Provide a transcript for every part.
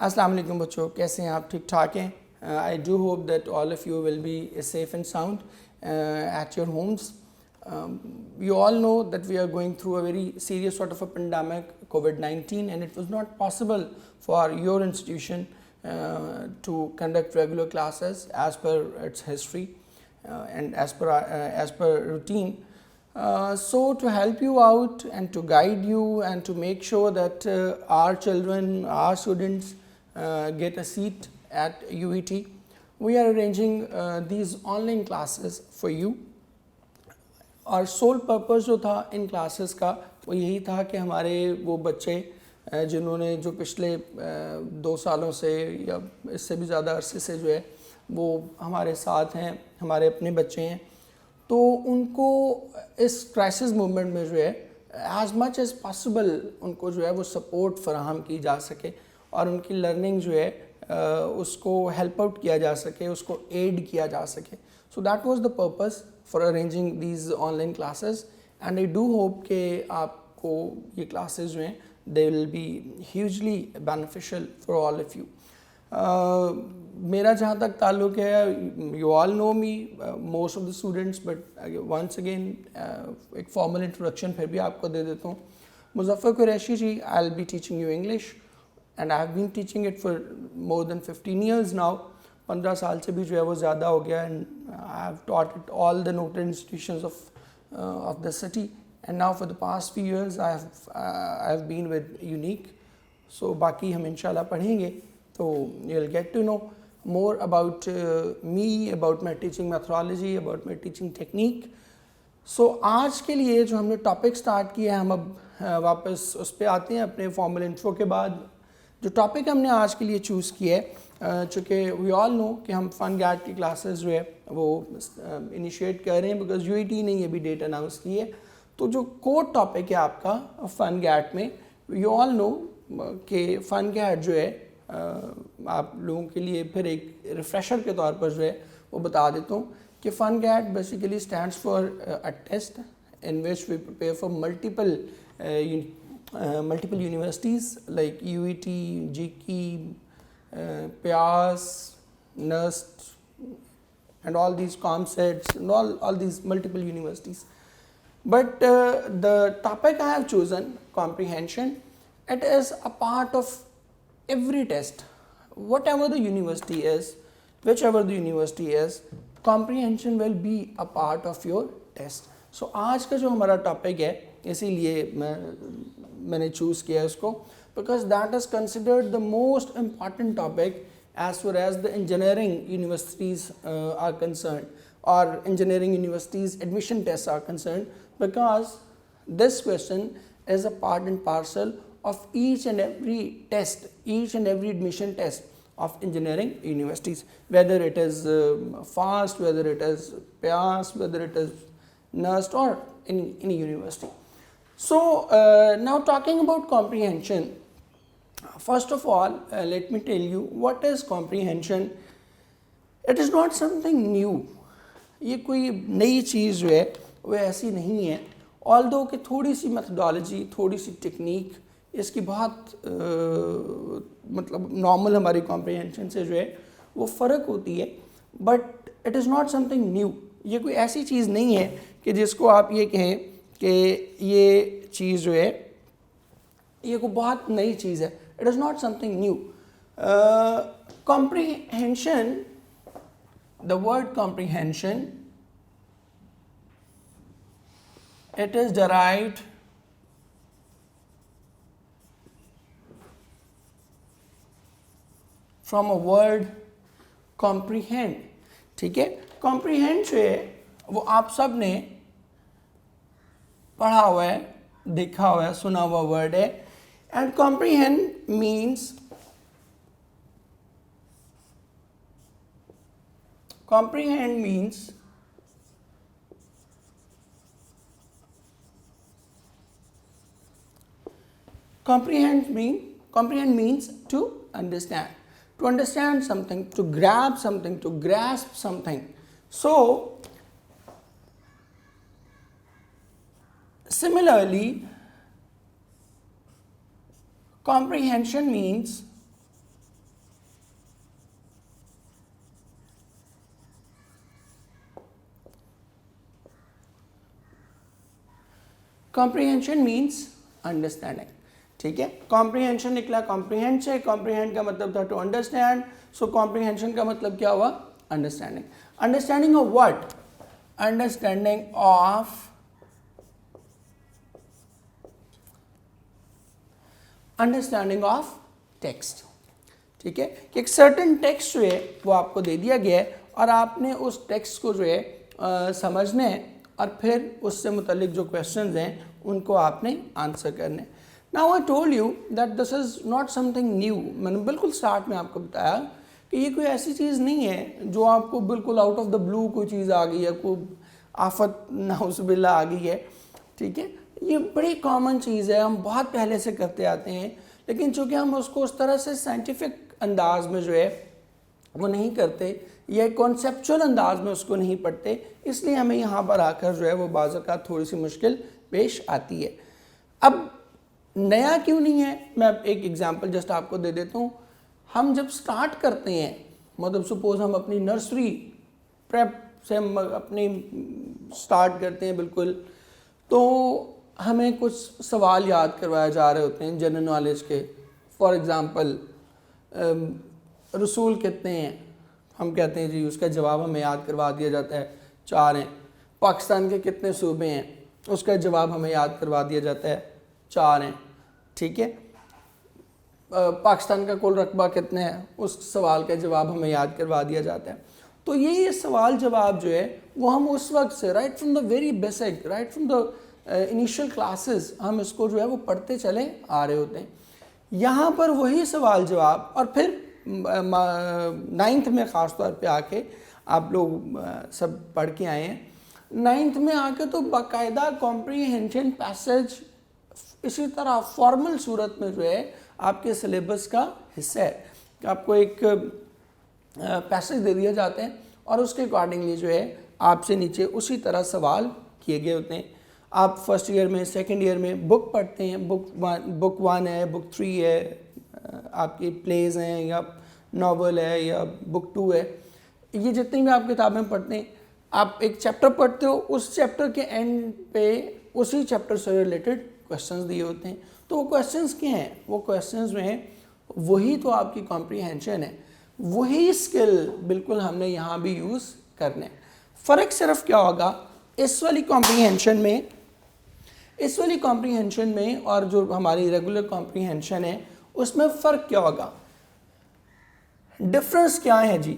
अस्सलाम वालेकुम बच्चों, कैसे हैं आप? ठीक ठाक हैं? I do hope that all of you will be safe and sound at your homes. You all know that we are going through a very serious sort of a pandemic, COVID-19, and it was not possible for your institution to conduct regular classes as per its history and as per routine. So to help you out and to guide you and to make sure that our children, our students get a seat at UET, we are arranging these online classes for you. और soul purpose जो था इन classes का वो यही था कि हमारे वो बच्चे जिन्होंने जो पिछले 2 सालों से या इससे भी ज़्यादा अरसे से जो है वो हमारे साथ हैं, हमारे अपने बच्चे हैं, तो उनको इस क्राइसिस मूवमेंट में जो है एज़ मच एज़ पॉसिबल उनको जो है वो सपोर्ट फराहम की जा सके और उनकी लर्निंग जो है उसको हेल्प आउट किया जा सके, उसको एड किया जा सके. So that was the purpose for arranging these online classes and I do hope कि आपको ये क्लासेस जो हैं they will be hugely beneficial for all of you. मेरा जहाँ तक ताल्लुक़ है, you all know me, most of the students, but once again एक फॉर्मल इंट्रोडक्शन फिर भी आपको दे देता हूँ. Muzaffar Qureshi ji, I will be teaching you English and I have been teaching it for more than 15 years now. 15 साल से भी जो है वो ज़्यादा हो गया, and I have taught at all the noted institutions of the city, and now for the past few years I have been with Unique. So बाकी हम इंशाल्लाह पढ़ेंगे तो you'll get to know more about me, about my teaching methodology, about my teaching technique. So आज के लिए जो हमने टॉपिक स्टार्ट किया है, हम अब वापस उस पर आते हैं अपने फॉर्मल इंट्रो के बाद. जो टॉपिक हमने आज के लिए चूज़ किया है, चूँकि वी ऑल नो कि हम फन गैट की क्लासेस जो है वो इनिशिएट कर रहे हैं बिकॉज यूईटी ने ये भी डेट अनाउंस की है. तो जो कोर टॉपिक है आपका फन गैट में, यू ऑल नो कि फन गैट जो है आप लोगों के लिए फिर एक रिफ्रेशर के तौर पर जो है वो बता देता हूँ कि फन गैट basically stands for a test in which we prepare for multiple universities like UET, JEE, PIAS, NUST, and all these COMSETs and all these multiple universities. But the topic I have chosen, comprehension, it is a part of every test. Whatever the university is, whichever the university is, comprehension will be a part of your test. So आज का जो हमारा topic है, इसीलिए मैंने choose किया इसको, because that is considered the most important topic as far as the engineering universities are concern और engineering universities admission test are concern, because this question is a part and parcel of each and every test, each and every admission test of engineering universities, whether it is FAST, whether it is PIAS, whether it is NUST or any university. So now talking about comprehension, first of all let me tell you what is comprehension. It is not something new. ये कोई नई चीज़ जो है वो ऐसी नहीं है, although कि थोड़ी सी methodology, थोड़ी सी टेक्निक इसकी बहुत मतलब नॉर्मल हमारी कॉम्प्रिहेंशन से जो है वो फ़र्क होती है, but it is not something new. ये कोई ऐसी चीज़ नहीं है कि जिसको आप ये कहें कि ये चीज़ जो है ये कोई बहुत नई चीज़ है. It is not something new. Comprehension, the word comprehension, it is derived from a word comprehend. ठीक है, comprehend जो है वो आप सब ने पढ़ा हुआ है, देखा हुआ है, सुना हुआ वर्ड है. And comprehend means comprehend means to understand. To understand something, to grab something, to grasp something. So similarly, comprehension means comprehension means understanding, ठीक है। कॉम्प्रीहेंशन निकला कॉम्प्रीहेंड से, कॉम्प्रीहेंड का मतलब था टू अंडरस्टैंड, सो कॉम्प्रीहेंशन का मतलब क्या हुआ, understanding. Understanding of what, understanding of understanding of text, ठीक है। कि एक सर्टेन टेक्स्ट जो है वो आपको दे दिया गया है और आपने उस टेक्स्ट को जो है समझने और फिर उससे मुतल्लिक जो क्वेश्चंस हैं उनको आपने आंसर करने। Now I told you that this is not something new. मैंने बिल्कुल स्टार्ट में आपको बताया कि ये कोई ऐसी चीज़ नहीं है जो आपको बिल्कुल आउट ऑफ द ब्लू कोई चीज़ आ गई है, कोई आफत नाउज़ुबिल्लाह आ गई है, ठीक है। ये बड़ी कॉमन चीज़ है, हम बहुत पहले से करते आते हैं, लेकिन चूँकि हम उसको उस तरह से साइंटिफिक अंदाज में जो है वो नहीं करते या कॉन्सेप्चुअल अंदाज में उसको नहीं पढ़ते, इसलिए हमें यहाँ पर आकर जो है वो बाज़ औक़ात थोड़ी सी मुश्किल पेश आती है। अब नया क्यों नहीं है, मैं एक एग्जांपल जस्ट आपको दे देता हूँ। हम जब स्टार्ट करते हैं, मतलब सपोज हम अपनी नर्सरी प्रेप से हम अपनी स्टार्ट करते हैं बिल्कुल, तो हमें कुछ सवाल याद करवाए जा रहे होते हैं जनरल नॉलेज के। फॉर एग्ज़ाम्पल रसूल कितने हैं, हम कहते हैं जी उसका जवाब हमें याद करवा दिया जाता है 4 हैं। पाकिस्तान के कितने सूबे हैं, उसका जवाब हमें याद करवा दिया जाता है 4 हैं, ठीक है। पाकिस्तान का कुल रकबा कितने हैं, उस सवाल का जवाब हमें याद करवा दिया जाता है। तो ये सवाल जवाब जो है वो हम उस वक्त से right from the very basic, right from the initial classes हम इसको जो है वो पढ़ते चले आ रहे होते हैं। यहाँ पर वही सवाल जवाब, और फिर 9th में ख़ास तौर पे आके आप लोग सब पढ़ के आए हैं, 9th में आके तो बाकायदा कॉम्प्रीहेंशन पैसेज इसी तरह फॉर्मल सूरत में जो है आपके सिलेबस का हिस्सा है। आपको एक पैसेज दे दिए जाते हैं और उसके अकॉर्डिंगली जो है आपसे नीचे उसी तरह सवाल किए गए होते हैं। आप फर्स्ट ईयर में सेकंड ईयर में बुक पढ़ते हैं, बुक 1 है, बुक 3 है, आपकी प्लेज हैं या नावल है या बुक 2 है, ये जितनी भी आप किताबें पढ़ते हैं, आप एक चैप्टर पढ़ते हो, उस चैप्टर के एंड पे उसी चैप्टर से रिलेटेड क्वेश्चंस दिए होते हैं। तो वो क्वेश्चंस क्या हैं, वो क्वेश्चंस जो हैं वही तो आपकी कॉम्प्रीहेंशन है, वही स्किल बिल्कुल हमने यहाँ भी यूज़ करने। फ़र्क सिर्फ क्या होगा इस वाली कॉम्प्रीहेंशन में और जो हमारी रेगुलर कॉम्प्रीहेंशन है उसमें फ़र्क क्या होगा, डिफरेंस क्या है जी।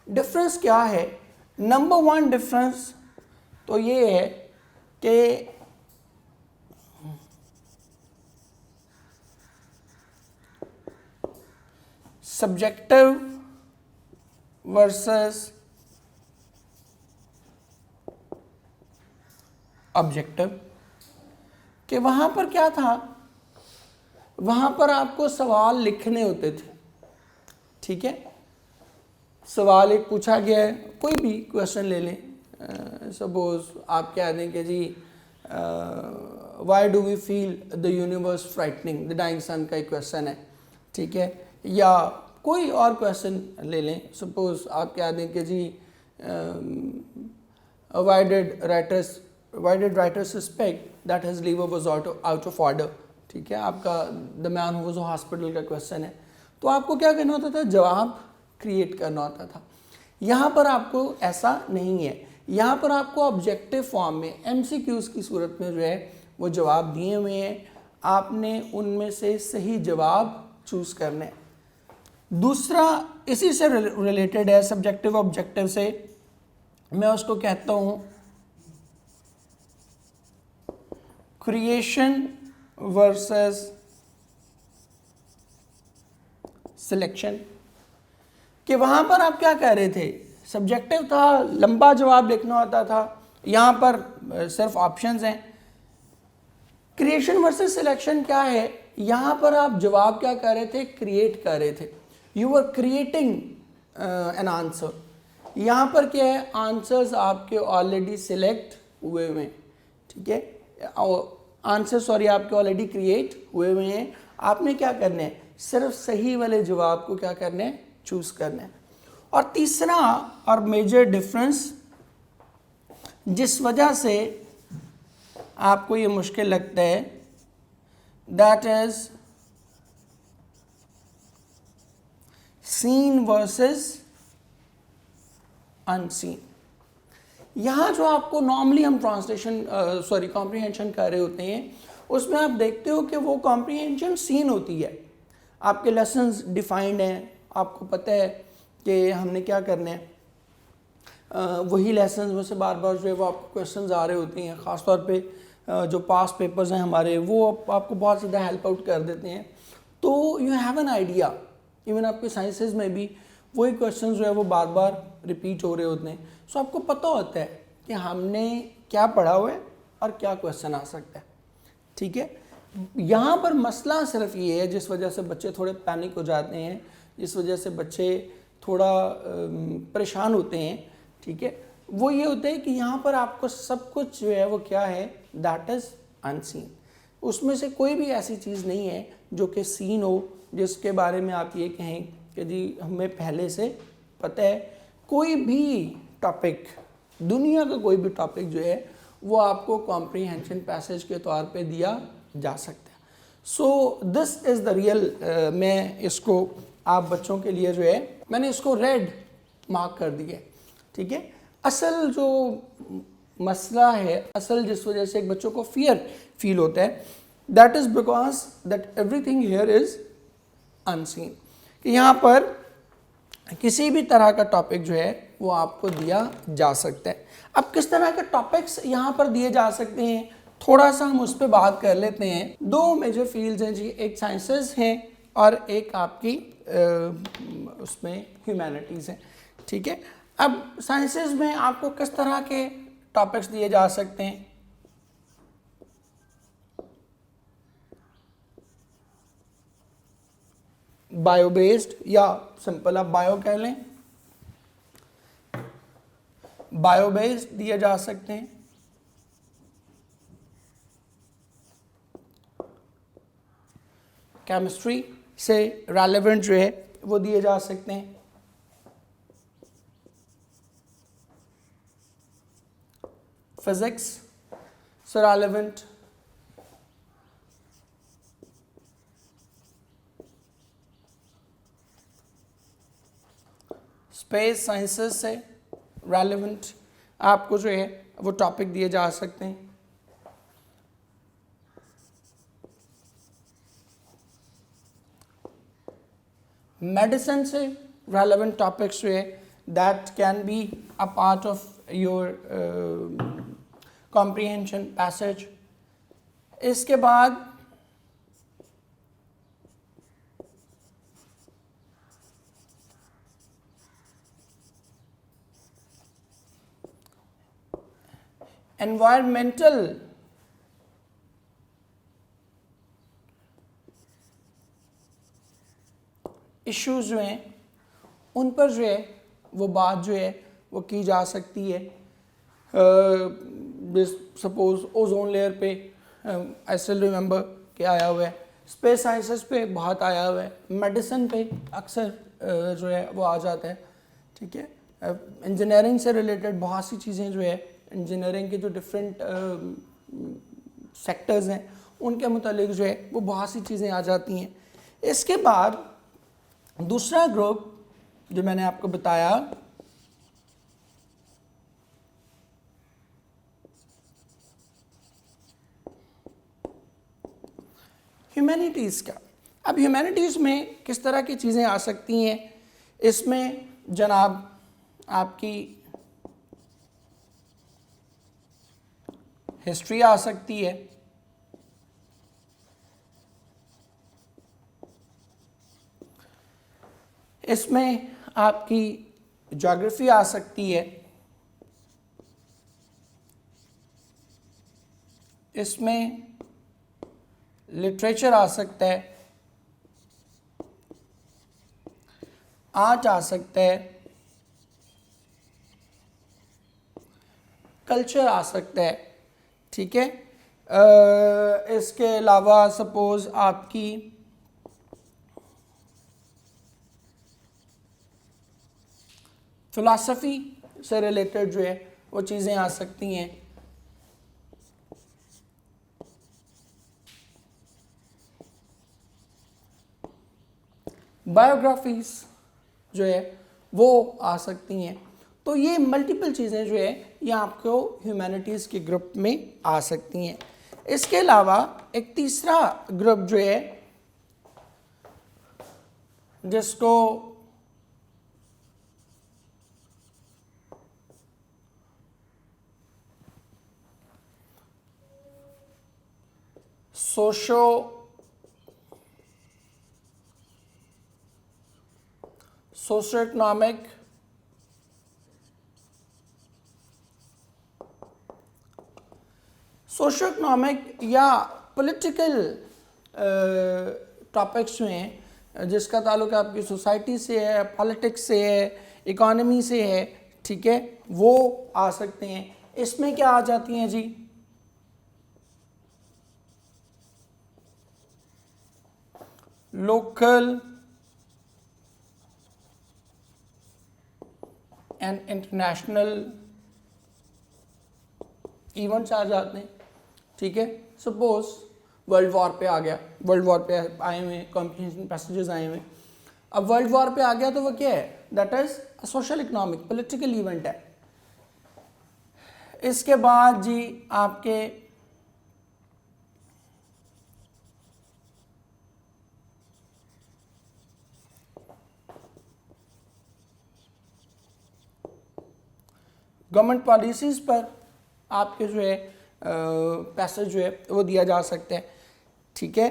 डिफरेंस क्या है, नंबर 1 डिफरेंस तो ये है कि सब्जेक्टिव वर्सेस ऑब्जेक्टिव। कि वहाँ पर क्या था, वहाँ पर आपको सवाल लिखने होते थे, ठीक है। सवाल एक पूछा गया है, कोई भी क्वेश्चन ले लें, सपोज आप कह दें कि जी why do we feel the universe frightening, the dying sun का एक क्वेश्चन है, ठीक है। या कोई और क्वेश्चन ले लें, सपोज आप कह दें कि जी why did writers suspect that his liver was out of order, ठीक है। आपका the man who was hospital का क्वेश्चन है, तो आपको क्या करना होता था, जवाब क्रिएट करना होता था। यहाँ पर आपको ऐसा नहीं है, यहाँ पर आपको ऑब्जेक्टिव फॉर्म में MCQs की सूरत में जो है वो जवाब दिए हुए हैं, आपने उनमें से सही जवाब चूज़ करना है। दूसरा इसी से रिलेटेड है, सब्जेक्टिव ऑब्जेक्टिव से, मैं उसको कहता हूँ क्रिएशन वर्सेस सिलेक्शन। कि वहाँ पर आप क्या कह रहे थे, सब्जेक्टिव था, लंबा जवाब लिखना होता था, यहाँ पर सिर्फ ऑप्शंस हैं। क्रिएशन वर्सेस सिलेक्शन क्या है, यहाँ पर आप जवाब क्या कर रहे थे, क्रिएट कर रहे थे, you are creating an answer. यहाँ पर क्या है, आंसर्स आपके ऑलरेडी सिलेक्ट हुए हुए हैं, ठीक है। आंसर आपके ऑलरेडी क्रिएट हुए हुए हैं, आपने क्या करना है, सिर्फ सही वाले जवाब को क्या करना है, चूज़ करना है। और तीसरा और मेजर डिफरेंस जिस वजह से आपको ये मुश्किल लगता है, that is seen versus unseen. यहाँ जो आपको नॉर्मली हम ट्रांसलेशन कॉम्प्रीहेंशन कर रहे होते हैं, उसमें आप देखते हो कि वो कॉम्प्रीहेंशन सीन होती है, आपके लेसन्स डिफाइंड हैं, आपको पता है कि हमने क्या करना है, वही लेसन्स में से बार बार जो है वो आपको क्वेश्चंस आ रहे होते हैं, ख़ासतौर पे जो पास पेपर्स हैं हमारे वो आपको बहुत ज़्यादा हेल्प आउट कर देते हैं। तो you have an idea, even आपके साइंसेज में भी वही क्वेश्चंस जो है वो बार बार रिपीट हो रहे होते हैं। सो आपको पता होता है कि हमने क्या पढ़ा हुआ है और क्या क्वेश्चन आ सकता है, ठीक है। यहाँ पर मसला सिर्फ ये है जिस वजह से बच्चे थोड़े पैनिक हो जाते हैं, जिस वजह से बच्चे थोड़ा परेशान होते हैं, ठीक है, वो ये होता है कि यहाँ पर आपको सब कुछ जो है वो क्या है, दैट इज़ अनसीन। उसमें से कोई भी ऐसी चीज़ नहीं है जो कि सीन हो, जिसके बारे में आप ये कहें कि जी हमें पहले से पता है। कोई भी टॉपिक, दुनिया का कोई भी टॉपिक जो है वो आपको कॉम्प्रीहेंशन पैसेज के तौर पे दिया जा सकता है। So this is the real, मैं इसको आप बच्चों के लिए जो है मैंने इसको रेड मार्क कर दिया, ठीक है। असल जो मसला है, असल जिस वजह से एक बच्चों को फियर फील होता है, that is because that everything here is unseen, कि यहाँ पर किसी भी तरह का टॉपिक जो है वो आपको दिया जा सकता है। अब किस तरह के टॉपिक्स यहाँ पर दिए जा सकते हैं, थोड़ा सा हम उस पर बात कर लेते हैं। दो मेजर फील्ड्स हैं जी, एक साइंसेस हैं और एक आपकी उसमें ह्यूमैनिटीज़ हैं, ठीक है। अब साइंसेस में आपको किस तरह के टॉपिक्स दिए जा सकते हैं, बायो बेस्ड या सिंपल आप बायो कह लें, बायो बेस्ड दिए जा सकते हैं, केमिस्ट्री से रेलेवेंट जो है वो दिए जा सकते हैं, फिजिक्स से रेलेवेंट, स्पेस साइंसेस से रेलेवेंट आपको जो है वो टॉपिक दिए जा सकते हैं। मेडिसिन से रेलेवेंट टॉपिक्स जो है that can be a part of your comprehension passage. इसके बाद एनवायरमेंटल इश्यूज जो हैं उन पर जो है वो बात जो है वो की जा सकती है। सपोज ओजोन लेयर पे आई स्टिल रिमेंबर कि आया हुआ है, स्पेस साइंसेस पे बहुत आया हुआ है, मेडिसिन पे अक्सर जो है वो आ जाता है, ठीक है। इंजीनियरिंग से रिलेटेड बहुत सी चीज़ें जो है, इंजीनियरिंग के जो डिफरेंट सेक्टर्स हैं उनके मुतालिक जो है वो बहुत सी चीज़ें आ जाती हैं। इसके बाद दूसरा ग्रुप जो मैंने आपको बताया, ह्यूमैनिटीज़ का। अब ह्यूमैनिटीज़ में किस तरह की चीज़ें आ सकती हैं, इसमें जनाब आपकी हिस्ट्री आ सकती है, इसमें आपकी ज्योग्राफी आ सकती है, इसमें लिटरेचर आ सकता है, आर्ट आ सकता है, कल्चर आ सकता है, ठीक है। इसके अलावा सपोज आपकी फिलॉसफी से रिलेटेड जो है वो चीज़ें आ सकती हैं। बायोग्राफीज जो है वो आ सकती हैं। तो ये मल्टीपल चीज़ें जो है ये आपको ह्यूमैनिटीज़ के ग्रुप में आ सकती हैं। इसके अलावा एक तीसरा ग्रुप जो है जिसको सोशो इकोनॉमिक या पॉलिटिकल टॉपिक्स जो हैं जिसका ताल्लुक आपकी सोसाइटी से है, पॉलिटिक्स से है, इकोनॉमी से है, ठीक है, वो आ सकते हैं। इसमें क्या आ जाती हैं जी? लोकल एंड इंटरनेशनल इवेंट्स आ जाते हैं, ठीक है। सपोज वर्ल्ड वॉर पे आ गया, वर्ल्ड वॉर पे आए हुए कॉम्प्रिहेंशन पैसेजेस आए हुए। अब वर्ल्ड वॉर पे आ गया तो वो क्या है? That is social economic political event है। इसके बाद जी आपके गवर्नमेंट पॉलिसीज़ पर आपके जो है पैसेज जो है वो दिया जा सकता है, ठीक है।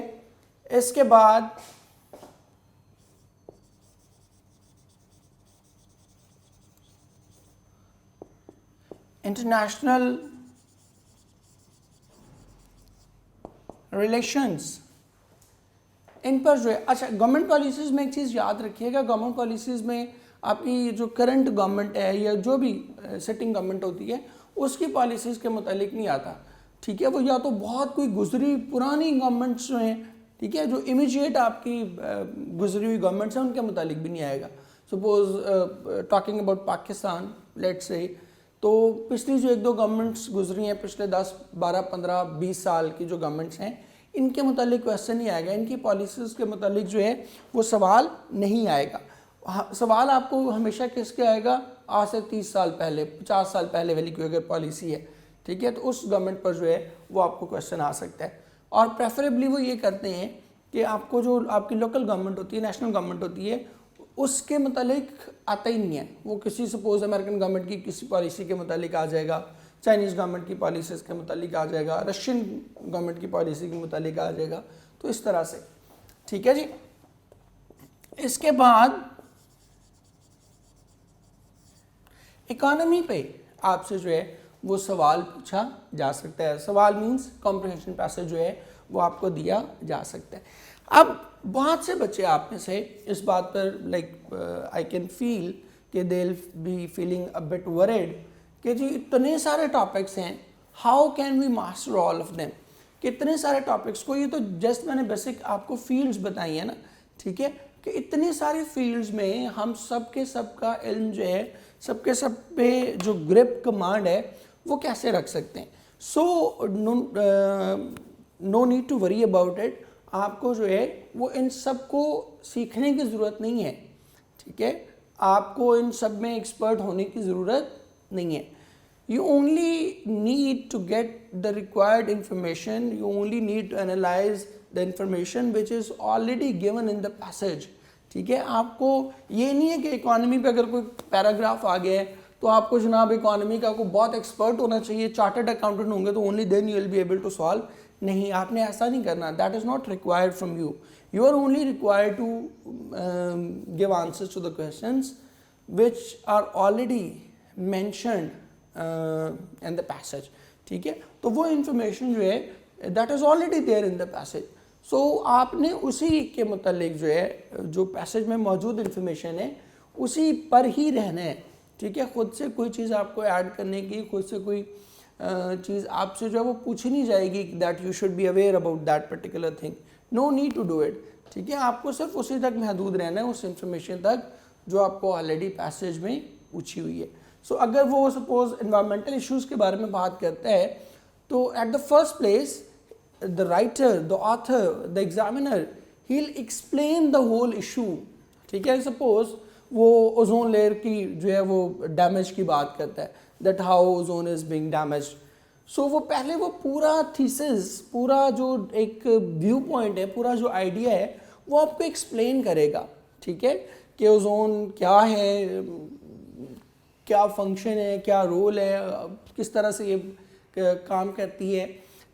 इसके बाद इंटरनेशनल रिलेशंस, इन पर जो है, अच्छा गवर्नमेंट पॉलिसीज़ में एक चीज़ याद रखिएगा, गवर्नमेंट पॉलिसीज़ में आपकी जो करंट गवर्नमेंट है या जो भी सिटिंग गवर्नमेंट होती है उसकी पॉलिसीज़ के मुतालिक नहीं आता, ठीक है। वो या तो बहुत कोई गुजरी पुरानी गवर्नमेंट्स जो हैं, ठीक है, जो इमीडिएट आपकी गुजरी हुई गवर्नमेंट्स हैं उनके मुतालिक भी नहीं आएगा। Suppose talking about Pakistan let's say, तो पिछली जो एक दो गवर्नमेंट्स गुजरी हैं पिछले 10, 12, 15, 20 साल की जो गवर्नमेंट्स हैं इनके मुतालिक क्वेश्चन नहीं आएगा, इनकी पॉलिसीज़ के मुतालिक जो है वो सवाल नहीं आएगा। सवाल आपको हमेशा किसके आएगा? आज से 30 साल पहले, 50 साल पहले वाली कोई अगर पॉलिसी है, ठीक है, तो उस गवर्नमेंट पर जो है वो आपको क्वेश्चन आ सकता है। और प्रेफरेबली वो ये करते हैं कि आपको जो आपकी लोकल गवर्नमेंट होती है, नेशनल गवर्नमेंट होती है, उसके मुतालिक आता ही नहीं है। वो किसी सपोज अमेरिकन गवर्नमेंट की किसी पॉलिसी के मुतालिक आ जाएगा, चाइनीज़ गवर्नमेंट की पॉलिसीज़ के मुतालिक आ जाएगा, रशियन गवर्नमेंट की पॉलिसी के मुतालिक आ जाएगा, तो इस तरह से, ठीक है जी। इसके बाद इकोनॉमी पे आपसे जो है वो सवाल पूछा जा सकता है। सवाल मीन्स कॉम्प्रिहेंशन पैसेज जो है वो आपको दिया जा सकता है। अब बहुत से बच्चे आप में से इस बात पर लाइक आई कैन फील कि they will be feeling a bit worried कि जी इतने सारे टॉपिक्स हैं, how can we master all of them, कि इतने सारे टॉपिक्स को, ये तो जस्ट मैंने बेसिक आपको फील्ड्स बताई है ना, ठीक है, कि इतनी सारी फील्ड्स में हम सब के सब का इल्म जो है, सबके सब पे जो ग्रिप कमांड है वो कैसे रख सकते हैं। So no need to worry about it. आपको जो है वो इन सब को सीखने की ज़रूरत नहीं है, ठीक है, आपको इन सब में एक्सपर्ट होने की ज़रूरत नहीं है। You only need to get the required information, you only need to analyze the information which is already given in the passage, ठीक है। आपको ये नहीं है कि इकोनॉमी पे अगर कोई पैराग्राफ आ गया है तो आपको जनाब इकोनॉमी का को बहुत एक्सपर्ट होना चाहिए, चार्टर्ड अकाउंटेंट होंगे तो only then you will be able to solve. नहीं, आपने ऐसा नहीं करना, that is not required from you. You are only required to give answers to the questions which are already mentioned in the passage, ठीक है। तो वो information जो है that is already there in the passage. So आपने उसी के मुतालिक जो है, जो पैसेज में मौजूद इंफॉर्मेशन है उसी पर ही रहना है, ठीक है। खुद से कोई चीज़ आपको ऐड करने की, खुद से कोई चीज़ आपसे जो है वो पूछी नहीं जाएगी that you should be aware about that particular thing, no need to do it, ठीक है। आपको सिर्फ उसी तक महदूद रहना है, उस इंफॉर्मेशन तक जो आपको ऑलरेडी पैसेज में पूछी हुई है। सो अगर वो सपोज एनवायरमेंटल इश्यूज़ के बारे में बात करता है तो at the first place the writer, the author, the examiner, he will explain the whole issue. ठीक है, सपोज वो ओजोन लेयर की जो है वो डैमेज की बात करता है, that how ozone is being damaged. So वो पहले वो पूरा थीसिस, पूरा जो एक व्यू पॉइंट है, पूरा जो आइडिया है वो आपको एक्सप्लेन करेगा। ठीक है, कि ओजोन क्या है, क्या फंक्शन है, क्या रोल है, किस तरह से ये काम करती है।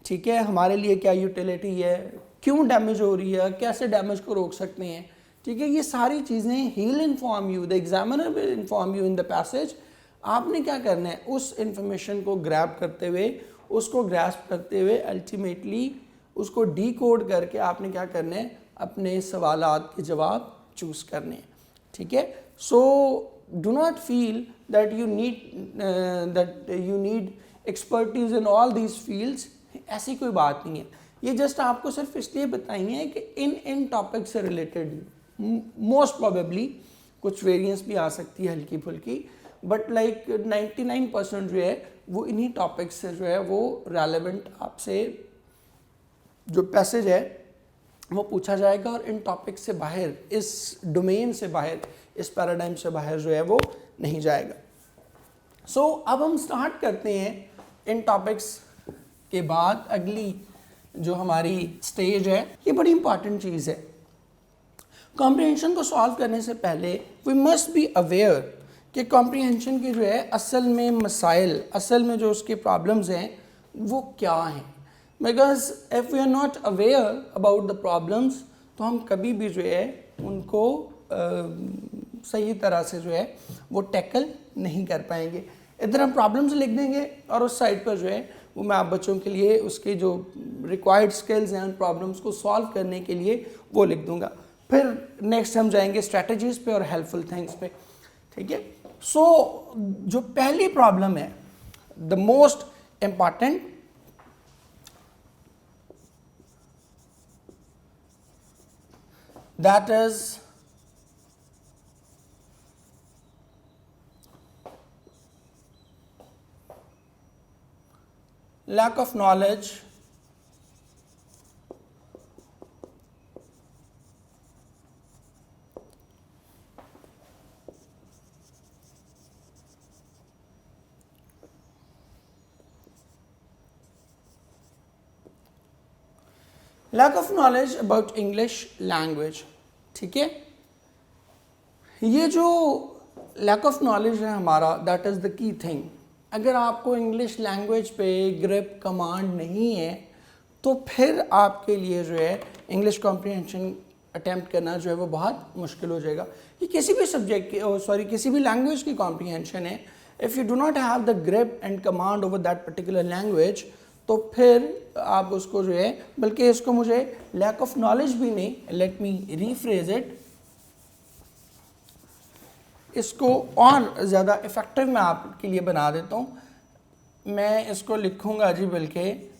ठीक है, हमारे लिए क्या यूटिलिटी है, क्यों डैमेज हो रही है, कैसे डैमेज को रोक सकते हैं। ठीक है, ये सारी चीज़ें he will inform you, the examiner will inform you in the passage. आपने क्या करना है, उस इंफॉर्मेशन को ग्रैब करते हुए, उसको ग्रैस्प करते हुए अल्टीमेटली उसको डीकोड करके आपने क्या करना है, अपने सवालात के जवाब चूज़ करने हैं। ठीक है, so do not feel that you need expertise in all these fields. ऐसी कोई बात नहीं है, ये जस्ट आपको सिर्फ इसलिए बताई है कि इन टॉपिक से रिलेटेड मोस्ट प्रोबेबली कुछ वेरिएंस भी आ सकती है हल्की फुल्की, बट लाइक 99% जो है वो इन्हीं टॉपिक्स से जो है वो रेलेवेंट आपसे जो पैसेज है वो पूछा जाएगा, और इन टॉपिक से बाहर, इस डोमेन से बाहर, इस पैराडाइम से बाहर जो है वो नहीं जाएगा। सो अब हम स्टार्ट करते हैं इन टॉपिक्स के बाद अगली जो हमारी स्टेज है। ये बड़ी इंपॉर्टेंट चीज़ है। कॉम्प्रिहेंशन को सॉल्व करने से पहले वी मस्ट बी अवेयर कि कॉम्प्रिहेंशन की जो है असल में मसाइल, असल में जो उसके प्रॉब्लम्स हैं वो क्या हैं। Because if we are not aware about the problems तो हम कभी भी जो है उनको सही तरह से जो है वो टैकल नहीं कर पाएंगे। इधर हम प्रॉब्लम्स लिख देंगे और उस साइड पर जो है वो मैं आप बच्चों के लिए उसके जो रिक्वायर्ड स्किल्स हैं उन प्रॉब्लम्स को सॉल्व करने के लिए वो लिख दूंगा। फिर नेक्स्ट हम जाएंगे स्ट्रैटेजीज पे और हेल्पफुल थिंग्स पे। ठीक है, सो जो पहली प्रॉब्लम है, the most important, that is lack of knowledge lack of knowledge about English language। ठीक है, ये जो lack of knowledge है हमारा, that is the key thing। अगर आपको इंग्लिश लैंग्वेज पे ग्रिप कमांड नहीं है तो फिर आपके लिए जो है इंग्लिश कॉम्प्रिहेंशन अटेम्प्ट करना जो है वो बहुत मुश्किल हो जाएगा। ये किसी भी सब्जेक्ट की किसी भी लैंग्वेज की कॉम्प्रिहेंशन है। If you do not have the grip and command over that particular language तो फिर आप उसको जो है, बल्कि इसको मुझे लैक ऑफ नॉलेज भी नहीं, लेट मी रीफ्रेज इट, इसको और ज़्यादा इफ़ेक्टिव मैं आपके लिए बना देता हूँ। मैं इसको लिखूँगा जी बल्कि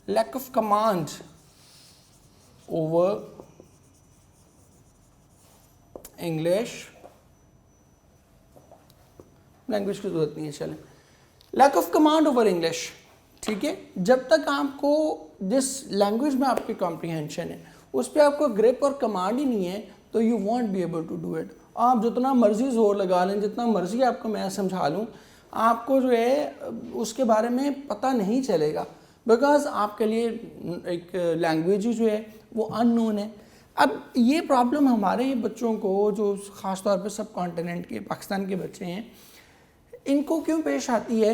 lack of command over English language की ज़रूरत नहीं है, चलें, lack of command over English. ठीक है, जब तक आपको जिस लैंग्वेज में आपकी कॉम्प्रिहेंशन है उस पर आपको ग्रिप और कमांड ही नहीं है तो you won't be able to do it. आप जितना मर्जी जोर लगा लें, जितना मर्जी आपको मैं समझा लूँ, आपको जो है उसके बारे में पता नहीं चलेगा, बिकॉज आपके लिए एक लैंग्वेज ही जो है वो अननोन है। अब ये प्रॉब्लम हमारे बच्चों को, जो ख़ास तौर पे सब कॉन्टिनेंट के पाकिस्तान के बच्चे हैं, इनको क्यों पेश आती है?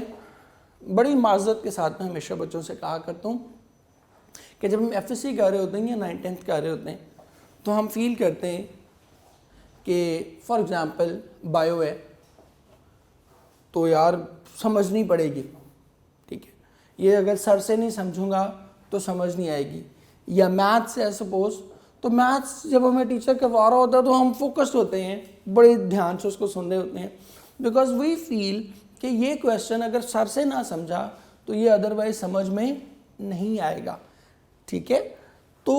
बड़ी माज़रत के साथ मैं हमेशा बच्चों से कहा करता हूँ कि जब हम FSC कर रहे होते हैं या 9th 10th कर रहे होते हैं तो हम फील करते हैं कि फॉर एग्ज़ाम्पल बायो है तो यार समझनी पड़ेगी। ठीक है, ये अगर सर से नहीं समझूंगा तो समझ नहीं आएगी। या मैथ्स है सपोज, तो मैथ्स जब हमें टीचर करवा रहा होता है तो हम फोकस्ड होते हैं, बड़े ध्यान से उसको सुन रहे होते हैं, बिकॉज वी फील कि ये क्वेश्चन अगर सर से ना समझा तो ये अदरवाइज समझ में नहीं आएगा। ठीक है, तो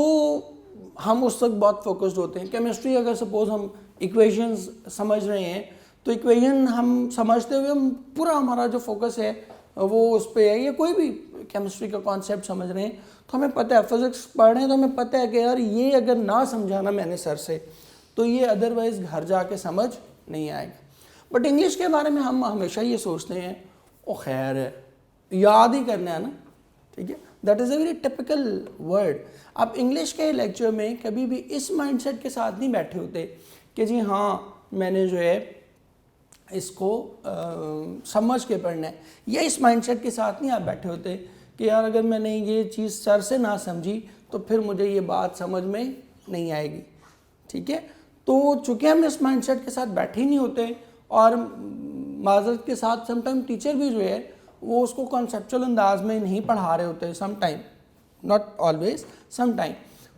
हम उस वक्त बहुत फोकस्ड होते हैं। केमिस्ट्री अगर सपोज हम इक्वेशंस समझ रहे हैं तो इक्वेशन हम समझते हुए हम पूरा हमारा जो फोकस है वो उस पर है, या कोई भी केमिस्ट्री का कॉन्सेप्ट समझ रहे हैं तो हमें पता है, फिजिक्स पढ़ रहे हैं तो हमें पता है कि यार ये अगर ना समझाना मैंने सर से तो ये अदरवाइज घर जाके समझ नहीं आएगा। बट इंग्लिश के बारे में हम हमेशा ये सोचते हैं ओ खैर है, याद ही करना है ना, ठीक है, that is a very typical word. आप इंग्लिश के लेक्चर में कभी भी इस माइंडसेट के साथ नहीं बैठे होते कि जी हाँ मैंने जो है इसको समझ के पढ़ना है, या इस माइंडसेट के साथ नहीं आप बैठे होते कि यार अगर मैंने ये चीज़ सर से ना समझी तो फिर मुझे ये बात समझ में नहीं आएगी, ठीक है। तो चूँकि हम इस माइंडसेट के साथ बैठे ही नहीं होते, और माजरत के साथ समटाइम टीचर भी जो है वो उसको कॉन्सेप्चुअल अंदाज में नहीं पढ़ा रहे होते, समटाइम, नॉट ऑलवेज, समटाइम,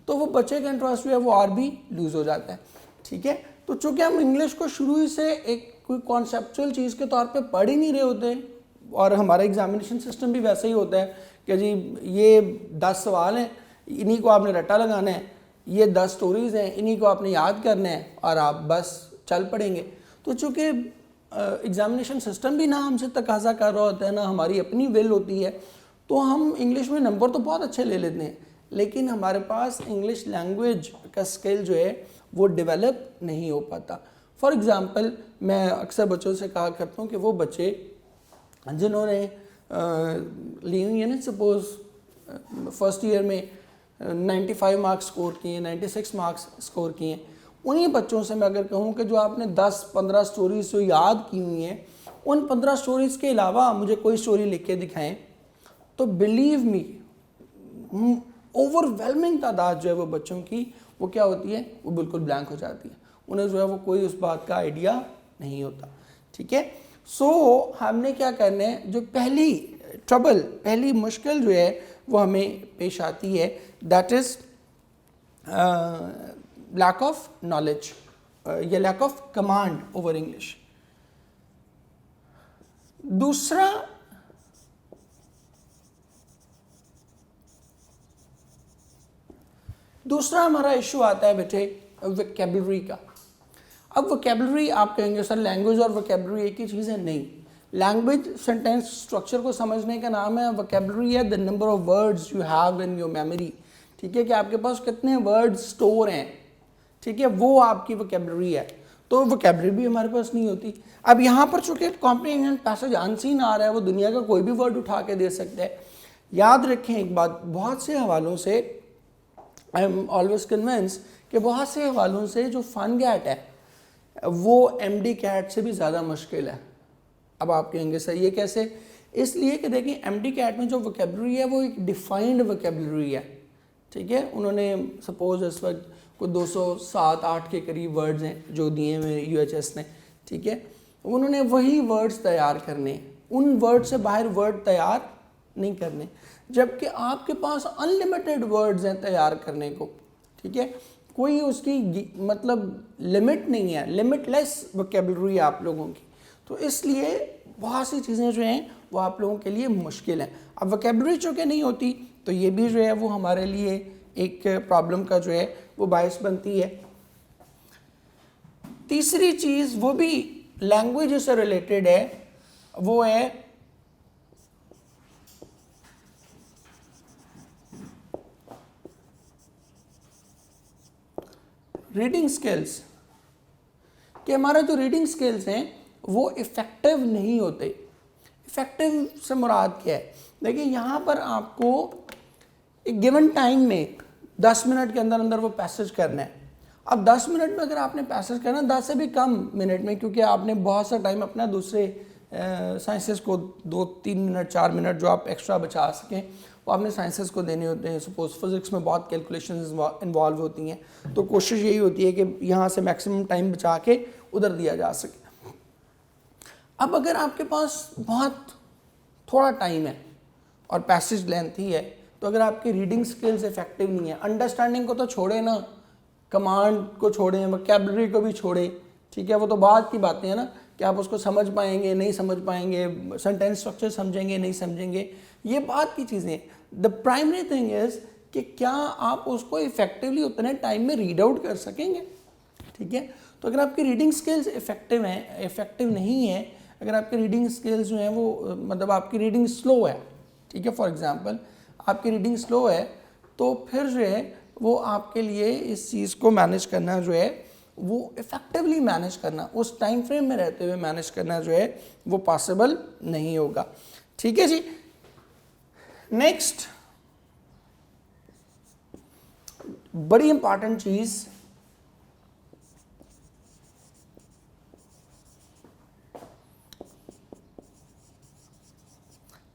तो वो बच्चे का इंटरेस्ट जो है वो और भी लूज़ हो जाता है, ठीक है। तो चूँकि हम इंग्लिश को शुरू ही से एक कोई कॉन्सेप्चुअल चीज़ के तौर पे पढ़ ही नहीं रहे होते, और हमारा एग्जामिनेशन सिस्टम भी वैसे ही होता है कि जी ये 10 सवाल हैं, इन्हीं को आपने रट्टा लगाना है, ये 10 स्टोरीज़ हैं, इन्हीं को आपने याद करना है और आप बस चल पड़ेंगे। तो चूँकि एग्जामिनेशन सिस्टम भी ना हमसे तकाजा कर रहा होता है, ना हमारी अपनी विल होती है, तो हम इंग्लिश में नंबर तो बहुत अच्छे ले लेते हैं, लेकिन हमारे पास इंग्लिश लैंग्वेज का स्किल जो है वो डेवलप नहीं हो पाता। फॉर एग्ज़ाम्पल मैं अक्सर बच्चों से कहा करता हूँ कि वो बच्चे जिन्होंने ली हुई है ना, सपोज़ फर्स्ट ईयर में 95 मार्क्स स्कोर किए, 96 मार्क्स स्कोर किए, उन्हीं बच्चों से मैं अगर कहूँ कि जो आपने 10-15 स्टोरीज जो याद की हुई हैं, उन 15 स्टोरीज़ के अलावा मुझे कोई स्टोरी लिख के दिखाएँ, तो बिलीव मी ओवरवेलमिंग तादाद जो है वो बच्चों की वो क्या होती है, वो बिल्कुल ब्लैंक हो जाती है, उन्हें जो है वो कोई उस बात का आइडिया नहीं होता, ठीक है। सो हमने क्या करना है, जो पहली ट्रबल, पहली मुश्किल जो है वो हमें पेश आती है, that is lack of knowledge या lack of command over English. दूसरा हमारा इशू आता है बेटे वोकैबुलरी का। अब वोकैबुलरी आप कहेंगे सर लैंग्वेज और वोकैबुलरी एक ही चीज़ है, नहीं। लैंग्वेज सेंटेंस स्ट्रक्चर को समझने का नाम है, वोकैबुलरी है the number of words you have in your memory, ठीक है, कि आपके पास कितने वर्ड्स स्टोर हैं, ठीक है, वो आपकी वोकैबुलरी है। तो वोकैबुलरी भी हमारे पास नहीं होती। अब यहाँ पर चूँकि कॉम्प्रिहेंशन पैसेज अनसीन आ रहा है, वो दुनिया का कोई भी वर्ड उठा के दे सकता है। याद रखें एक बात, बहुत से हवालों से आई एम ऑलवेज कन्विंस कि बहुत से हवालों से जो फन गैट है वो एमडी कैट से भी ज़्यादा मुश्किल है। अब आप कहेंगे सर ये कैसे? इसलिए कि देखिए एमडी कैट में जो वोकैबुलरी है वो एक डिफाइंड वोकैबुलरी है, ठीक है। उन्होंने सपोज इस वक्त कोई 207-8 के करीब वर्ड्स हैं जो दिए हुए यूएचएस ने, ठीक है। उन्होंने वही वर्ड्स तैयार करने, उन वर्ड से बाहर वर्ड तैयार नहीं करने, जबकि आपके पास अनलिमिटेड वर्ड्स हैं तैयार करने को, ठीक है। कोई उसकी मतलब लिमिट नहीं है, लिमिटलेस वोकैबुलरी आप लोगों की। तो इसलिए बहुत सी चीज़ें जो हैं वो आप लोगों के लिए मुश्किल हैं। अब वोकैबुलरी चूँकि नहीं होती तो ये भी जो है वो हमारे लिए एक प्रॉब्लम का जो है वो बायस बनती है। तीसरी चीज़ वो भी लैंग्वेज से रिलेटेड है, वो है रीडिंग स्किल्स, कि हमारा जो रीडिंग स्किल्स हैं वो इफ़ेक्टिव नहीं होते। इफ़ेक्टिव से मुराद क्या है? देखिए यहाँ पर आपको एक गिवन टाइम में 10 मिनट के अंदर अंदर वो पैसेज करना है। अब 10 मिनट में अगर आपने पैसेज करना है, 10 से भी कम मिनट में, क्योंकि आपने बहुत सा टाइम अपना दूसरे साइंसेस को 2-3 मिनट 4 मिनट जो आप एक्स्ट्रा बचा सकें वो आपने साइंसेस को देने होते हैं। सपोज फिज़िक्स में बहुत कैलकुलेशंस इन्वॉल्व होती हैं, तो कोशिश यही होती है कि यहाँ से मैक्सिमम टाइम बचा के उधर दिया जा सके। अब अगर आपके पास बहुत थोड़ा टाइम है और पैसेज लेंथी है, तो अगर आपकी रीडिंग स्किल्स इफेक्टिव नहीं है, अंडरस्टैंडिंग को तो छोड़े ना, कमांड को छोड़ें, वोकैबुलरी को भी छोड़ें, ठीक है, वो तो बात की बातें हैं ना कि आप उसको समझ पाएंगे नहीं समझ पाएंगे, सेंटेंस स्ट्रक्चर समझेंगे नहीं समझेंगे, ये बात की चीज़ें। द प्राइमरी थिंग इज़ कि क्या आप उसको इफेक्टिवली उतने टाइम में रीड आउट कर सकेंगे, ठीक है। तो अगर आपकी रीडिंग स्किल्स इफेक्टिव नहीं है, अगर आपकी रीडिंग स्किल्स जो हैं वो मतलब आपकी रीडिंग स्लो है, ठीक है, फॉर एग्जांपल आपकी रीडिंग स्लो है, तो फिर जो है वो आपके लिए इस चीज़ को मैनेज करना जो है वो इफेक्टिवली मैनेज करना, उस टाइम फ्रेम में रहते हुए मैनेज करना जो है वो पॉसिबल नहीं होगा। ठीक है जी। नेक्स्ट बड़ी इंपॉर्टेंट चीज़,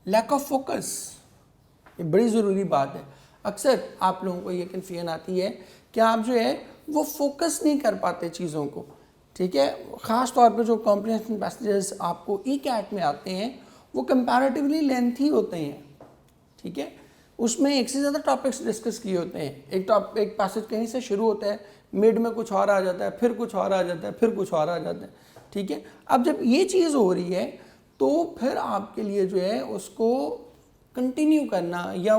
लैक ऑफ फोकस। ये बड़ी ज़रूरी बात है। अक्सर आप लोगों को ये कन्फ्यूजन आती है कि आप जो है वो फोकस नहीं कर पाते चीज़ों को, ठीक है। ख़ास तौर पे जो कॉम्प्रिहेंशन पैसेजेस आपको ई कैट में आते हैं वो कंपैरेटिवली लेंथी होते हैं, ठीक है। उसमें एक से ज़्यादा टॉपिक्स डिस्कस किए होते हैं। एक पैसेज कहीं से शुरू होता है, मिड में कुछ और आ जाता है, फिर कुछ और आ जाता है, फिर कुछ और आ जाता है, ठीक है। अब जब ये चीज़ हो रही है तो फिर आपके लिए जो है उसको कंटिन्यू करना या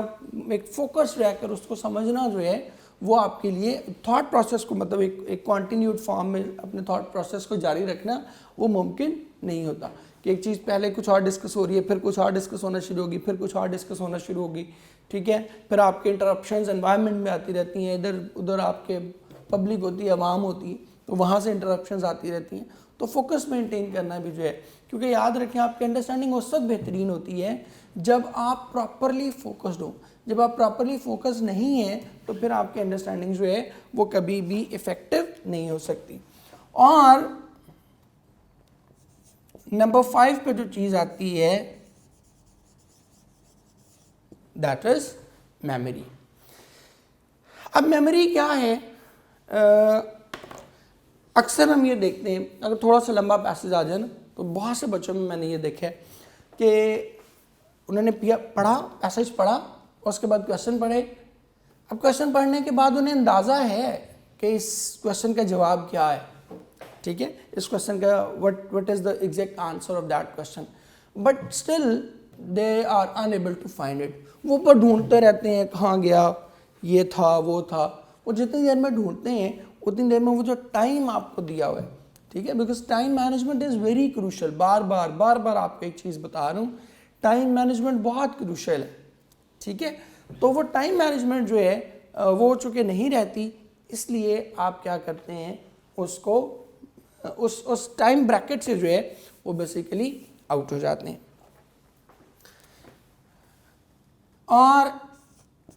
एक फोकस रहकर उसको समझना जो है वो आपके लिए थॉट प्रोसेस को मतलब एक कॉन्टिन्यूड फॉर्म में अपने थॉट प्रोसेस को जारी रखना वो मुमकिन नहीं होता कि एक चीज़ पहले कुछ और डिस्कस हो रही है, फिर कुछ और डिस्कस होना शुरू होगी, फिर कुछ और डिस्कस होना शुरू होगी, ठीक है। फिर आपके इंटरप्शंस एनवायरनमेंट में आती रहती हैं, इधर उधर आपके पब्लिक होती है, आवाम होती है, तो वहाँ से इंटरप्शंस आती रहती हैं। तो फोकस मेंटेन करना भी जो है, क्योंकि याद रखें आपकी अंडरस्टैंडिंग उस वक्त बेहतरीन होती है जब आप प्रॉपरली फोकस्ड हो। जब आप प्रॉपरली फोकस नहीं है तो फिर आपकी अंडरस्टैंडिंग जो है वो कभी भी इफेक्टिव नहीं हो सकती। और नंबर 5 पे जो चीज़ आती है दैट इज मेमोरी। अब मेमोरी क्या है? अक्सर हम ये देखते हैं, अगर थोड़ा सा लंबा पैसेज आ जाए ना तो बहुत से बच्चों में मैंने ये देखा है कि उन्होंने पढ़ा, पैसेज पढ़ा, उसके बाद क्वेश्चन पढ़े। अब क्वेश्चन पढ़ने के बाद उन्हें अंदाज़ा है कि इस क्वेश्चन का जवाब क्या है, ठीक है, इस क्वेश्चन का what is the exact answer of that question, but still they are unable to find it. वो ऊपर ढूंढते रहते हैं कहाँ गया, ये था वो था। वो जितनी देर में ढूंढते हैं उतनी देर में वो जो टाइम आपको दिया हुआ है, ठीक है, because time management is very crucial. बार बार आपको एक चीज़ बता रहा हूँ, टाइम मैनेजमेंट बहुत क्रूशल है, ठीक है। तो वो टाइम मैनेजमेंट जो है वो चूँकि नहीं रहती, इसलिए आप क्या करते हैं उसको उस टाइम ब्रैकेट से जो है वो बेसिकली आउट हो जाते हैं। और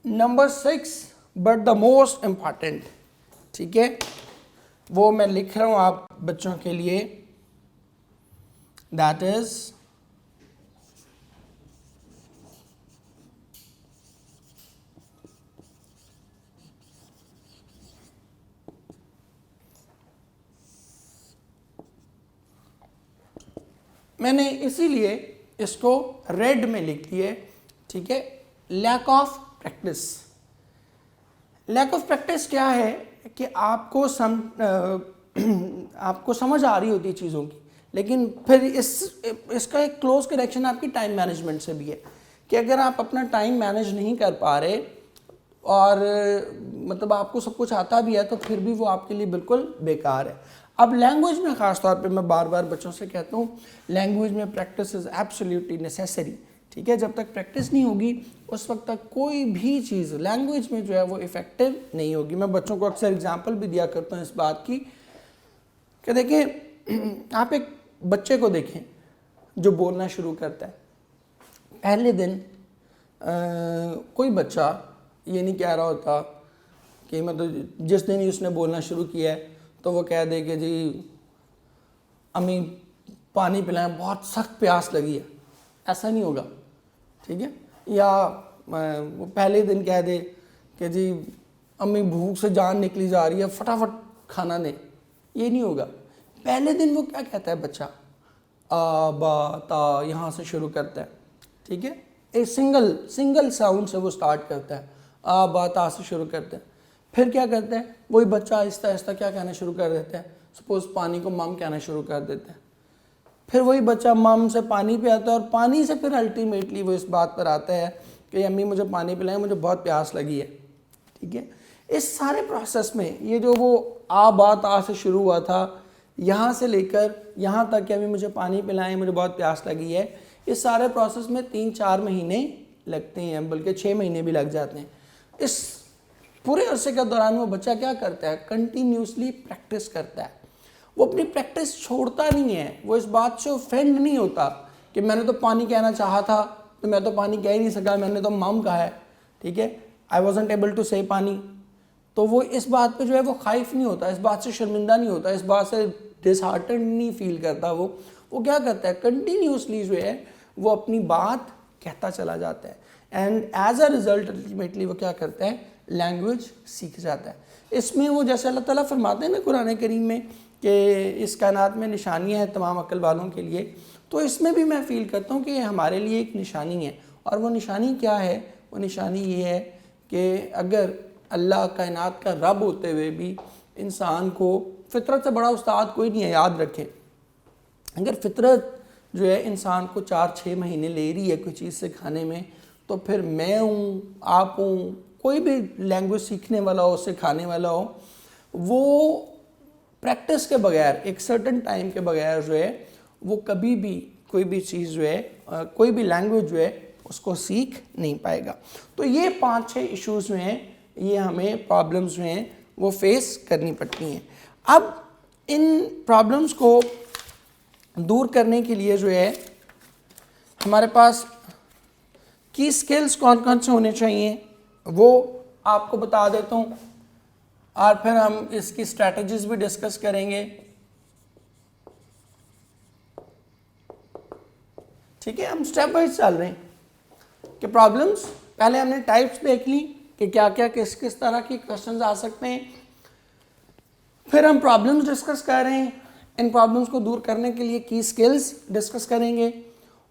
number 6 but the most important, ठीक है, वो मैं लिख रहा हूँ आप बच्चों के लिए, दैट इज मैंने इसीलिए इसको रेड में लिख दिए, ठीक है, lack of practice. Lack of practice क्या है कि आपको समझ आ रही होती है चीज़ों की, लेकिन फिर इसका एक क्लोज कनेक्शन आपकी टाइम मैनेजमेंट से भी है कि अगर आप अपना टाइम मैनेज नहीं कर पा रहे और मतलब आपको सब कुछ आता भी है तो फिर भी वो आपके लिए बिल्कुल बेकार है। अब लैंग्वेज में ख़ास तौर पे मैं बार बार बच्चों से कहता हूँ, लैंग्वेज में प्रैक्टिस इज़ एब्सोल्युटली नेसेसरी, ठीक है। जब तक प्रैक्टिस नहीं होगी उस वक्त तक कोई भी चीज़ लैंग्वेज में जो है वो इफ़ेक्टिव नहीं होगी। मैं बच्चों को अक्सर एग्जांपल भी दिया करता हूँ इस बात की कि देखिए, आप एक बच्चे को देखें जो बोलना शुरू करता है, पहले दिन कोई बच्चा ये नहीं कह रहा होता कि मतलब जिस दिन ही उसने बोलना शुरू किया है तो वो कह दे कि जी अम्मी पानी पिलाएं, बहुत सख्त प्यास लगी है, ऐसा नहीं होगा, ठीक है। या वो पहले दिन कह दे कि जी अम्मी भूख से जान निकली जा रही है, फटाफट खाना दे, ये नहीं होगा। पहले दिन वो क्या कहता है बच्चा, आ बा ता, यहाँ से शुरू करता है, ठीक है, एक सिंगल साउंड से वो स्टार्ट करता है, आ बा ता से शुरू करता है। फिर क्या करता है वही बच्चा आहिस्ता आहिस्ता क्या कहना शुरू कर देता है, सपोज पानी को मम कहना शुरू कर देता है। फिर वही बच्चा मम से पानी पे आता है और पानी से फिर अल्टीमेटली वो इस बात पर आता है कि अम्मी मुझे पानी पिलाएं, मुझे बहुत प्यास लगी है, ठीक है। इस सारे प्रोसेस में ये जो वो आ बात आ से शुरू हुआ था, यहाँ से लेकर यहाँ तक कि अभी मुझे पानी पिलाएं, मुझे बहुत प्यास लगी है, इस सारे प्रोसेस में 3-4 महीने लगते हैं, बल्कि 6 महीने भी लग जाते हैं। इस पूरे अरसे के दौरान वो बच्चा क्या करता है, कंटिन्यूसली प्रैक्टिस करता है। वो अपनी प्रैक्टिस छोड़ता नहीं है, वो इस बात से ऑफेंड नहीं होता कि मैंने तो पानी कहना चाहा था तो मैं तो पानी कह ही नहीं सका, मैंने तो मम कहा है, ठीक है, आई वॉजंट एबल टू से पानी। तो वो इस बात पे जो है वो खाइफ नहीं होता, इस बात से शर्मिंदा नहीं होता, इस बात से डिसहार्टेंड नहीं फील करता। वो क्या करता है, कंटिन्यूसली जो है वो अपनी बात कहता चला जाता है, and as a result ultimately वो क्या करता है, लैंग्वेज सीख जाता है। इसमें वो जैसे अल्लाह ताला फरमाते हैं ना कुरान करीम में कि इस कायनात में निशानियाँ हैं तमाम अक्ल वालों के लिए, तो इसमें भी मैं फ़ील करता हूँ कि हमारे लिए एक निशानी है। और वो निशानी क्या है, वो निशानी ये है कि अगर अल्लाह कायनात का रब होते हुए भी इंसान को, फितरत से बड़ा उस्ताद कोई नहीं है, याद रखें, अगर फितरत जो है इंसान को 4-6 महीने ले रही है कोई चीज़ सिखाने में, तो फिर मैं हूँ, आप हूँ, कोई भी लैंग्वेज सीखने वाला हो, सिखाने वाला हो, वो प्रैक्टिस के बगैर, एक सर्टन टाइम के बगैर जो है वो कभी भी कोई भी चीज़ जो है, कोई भी लैंग्वेज जो है उसको सीख नहीं पाएगा। तो ये 5-6 इश्यूज जो हैं, ये हमें प्रॉब्लम्स जो हैं वो फेस करनी पड़ती हैं। अब इन प्रॉब्लम्स को दूर करने के लिए जो है हमारे पास की स्किल्स कौन कौन से होने चाहिए वो आपको बता देता हूँ, और फिर हम इसकी स्ट्रैटेजीज भी डिस्कस करेंगे। ठीक है, हम स्टेप वाइज चल रहे हैं कि प्रॉब्लम्स, पहले हमने टाइप्स देख ली कि क्या क्या किस किस तरह की क्वेश्चंस आ सकते हैं, फिर हम प्रॉब्लम्स डिस्कस कर रहे हैं, इन प्रॉब्लम्स को दूर करने के लिए की स्किल्स डिस्कस करेंगे,